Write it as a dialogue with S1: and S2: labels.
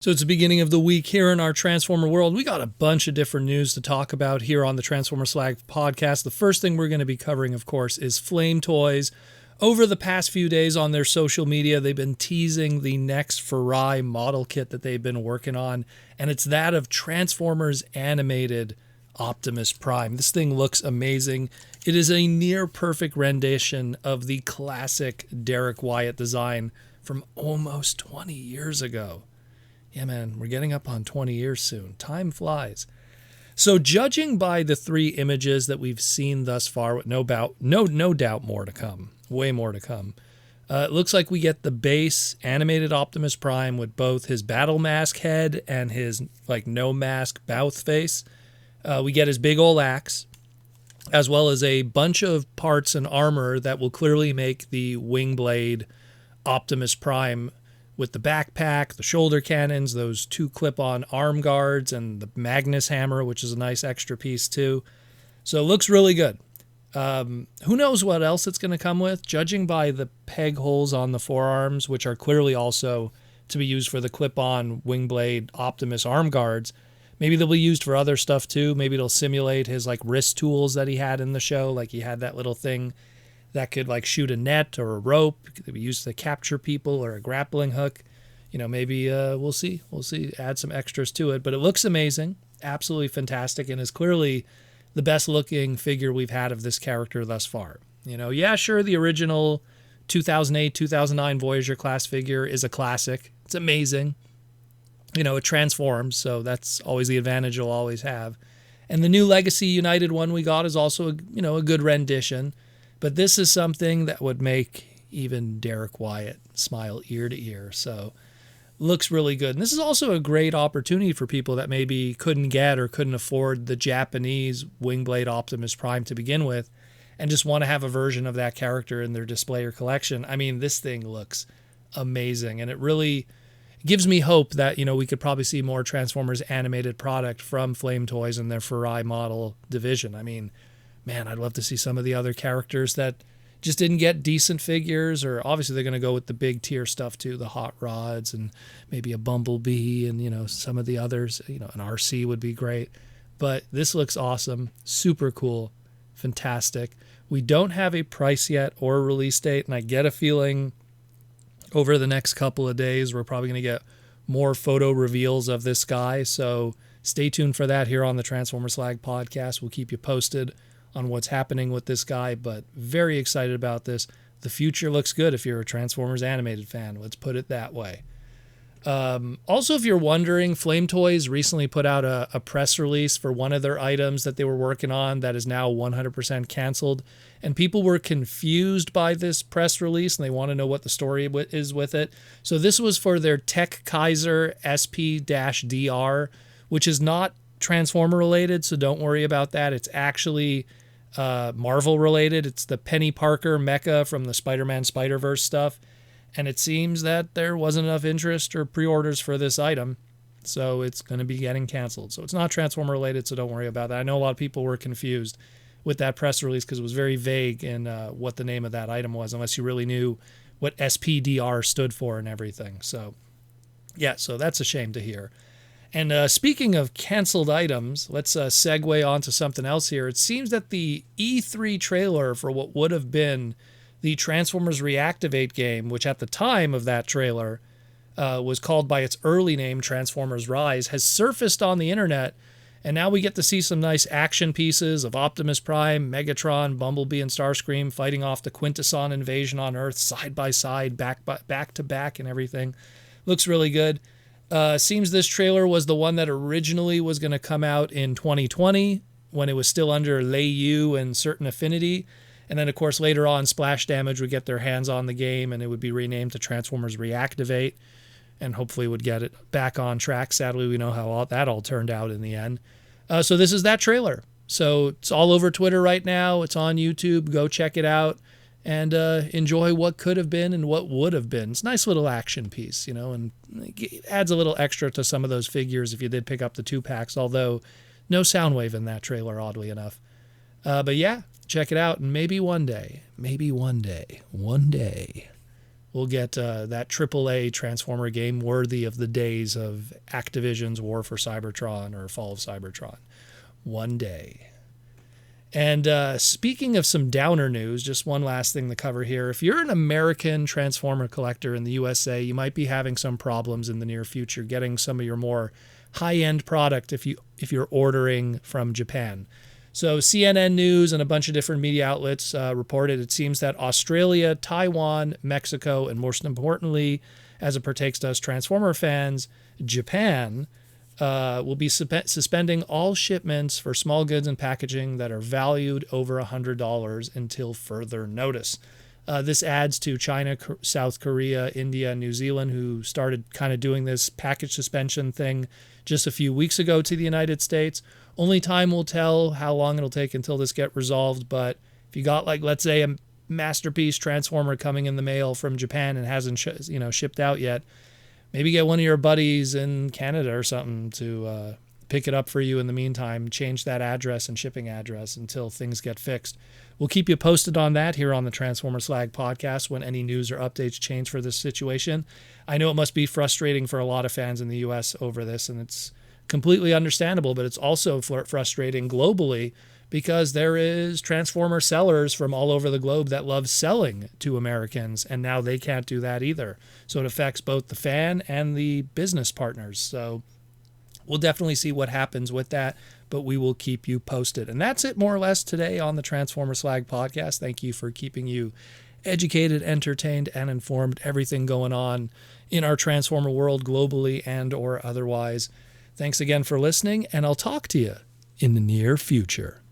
S1: So it's the beginning of the week here in our Transformer world. We got a bunch of different news to talk about here on the Transformer Slag podcast. The first thing we're going to be covering, of course, is Flame Toys. Over the past few days on their social media, they've been teasing the next Furai Model Kit that they've been working on, and it's that of Transformers Animated Optimus Prime. This thing looks amazing. It is a near-perfect rendition of the classic Derek Wyatt design from almost 20 years ago. Yeah, man, we're getting up on 20 years soon. Time flies. So judging by the 3 images that we've seen thus far, with no doubt more to come, way more to come, it looks like we get the base animated Optimus Prime with both his battle mask head and his no mask mouth face. We get his big ol' axe, as well as a bunch of parts and armor that will clearly make the Wingblade Optimus Prime with the backpack, the shoulder cannons, those 2 clip-on arm guards, and the Magnus hammer, which is a nice extra piece too. So it looks really good. Who knows what else it's going to come with? Judging by the peg holes on the forearms, which are clearly also to be used for the clip-on Wingblade Optimus arm guards, maybe they'll be used for other stuff too. Maybe it'll simulate his wrist tools that he had in the show. Like he had that little thing that could shoot a net or a rope. It could be used to capture people, or a grappling hook. Maybe we'll see. We'll see. Add some extras to it. But it looks amazing. Absolutely fantastic, and is clearly the best looking figure we've had of this character thus far. Yeah, sure, the original 2008, 2009 Voyager class figure is a classic. It's amazing. It transforms, so that's always the advantage you'll always have. And the new Legacy United one we got is also a good rendition. But this is something that would make even Derek Wyatt smile ear to ear. So looks really good. And this is also a great opportunity for people that maybe couldn't get or couldn't afford the Japanese Wingblade Optimus Prime to begin with, and just want to have a version of that character in their display or collection. I mean, this thing looks amazing, and it really gives me hope that, we could probably see more Transformers animated product from Flame Toys and their Furai model division. I mean, man, I'd love to see some of the other characters that just didn't get decent figures, or obviously they're going to go with the big tier stuff too, the Hot Rods and maybe a Bumblebee and, some of the others, an RC would be great. But this looks awesome, super cool, fantastic. We don't have a price yet or a release date, and I get a feeling over the next couple of days we're probably going to get more photo reveals of this guy. So stay tuned for that here on the Transformer Slag podcast. We'll keep you posted on what's happening with this guy, but very excited about this. The future looks good if you're a Transformers animated fan. Let's put it that way. Also, if you're wondering, Flame Toys recently put out a press release for one of their items that they were working on that is now 100% canceled. And people were confused by this press release, and they want to know what the story is with it. So this was for their Tech Kaiser SP-DR, which is not Transformer related, so don't worry about that. It's actually Marvel related. It's the Penny Parker mecha from the Spider-Man Spider-Verse stuff. And it seems that there wasn't enough interest or pre-orders for this item, so it's going to be getting canceled. So it's not Transformer related, so don't worry about that. I know a lot of people were confused with that press release because it was very vague in what the name of that item was, unless you really knew what SPDR stood for and everything. So yeah, so that's a shame to hear. And speaking of canceled items, let's segue on to something else here. It seems that the E3 trailer for what would have been the Transformers Reactivate game, which at the time of that trailer was called by its early name, Transformers Rise, has surfaced on the internet, and now we get to see some nice action pieces of Optimus Prime, Megatron, Bumblebee, and Starscream fighting off the Quintesson invasion on Earth side by side, back to back and everything. Looks really good. Seems this trailer was the one that originally was going to come out in 2020 when it was still under Layu and Certain Affinity. And then, of course, later on, Splash Damage would get their hands on the game, and it would be renamed to Transformers Reactivate, and hopefully would get it back on track. Sadly, we know how that all turned out in the end. So this is that trailer. So it's all over Twitter right now. It's on YouTube. Go check it out and enjoy what could have been and what would have been. It's a nice little action piece, and it adds a little extra to some of those figures if you did pick up the 2-packs, although no Soundwave in that trailer, oddly enough. But yeah, check it out, and maybe one day, we'll we'll get that AAA Transformer game worthy of the days of Activision's War for Cybertron or Fall of Cybertron. One day. And speaking of some downer news, just one last thing to cover here. If you're an American Transformer collector in the USA, you might be having some problems in the near future getting some of your more high-end product if you're ordering from Japan. So CNN News and a bunch of different media outlets reported it seems that Australia, Taiwan, Mexico, and most importantly, as it pertains to us Transformer fans, Japan, will be suspending all shipments for small goods and packaging that are valued over $100 until further notice. This adds to China, South Korea, India, and New Zealand, who started kind of doing this package suspension thing just a few weeks ago to the United States. Only time will tell how long it'll take until this gets resolved, but if you got, like, let's say a masterpiece Transformer coming in the mail from Japan and hasn't shipped out yet, maybe get one of your buddies in Canada or something to pick it up for you in the meantime, change that address and shipping address until things get fixed. We'll keep you posted on that here on the Transformer Slag podcast when any news or updates change for this situation. I know it must be frustrating for a lot of fans in the US over this, and it's completely understandable, but it's also frustrating globally because there is Transformer sellers from all over the globe that love selling to Americans, and now they can't do that either. So it affects both the fan and the business partners. So we'll definitely see what happens with that, but we will keep you posted. And that's it more or less today on the Transformer Slag podcast. Thank you for keeping you educated, entertained, and informed. Everything going on in our Transformer world globally and or otherwise. Thanks again for listening, and I'll talk to you in the near future.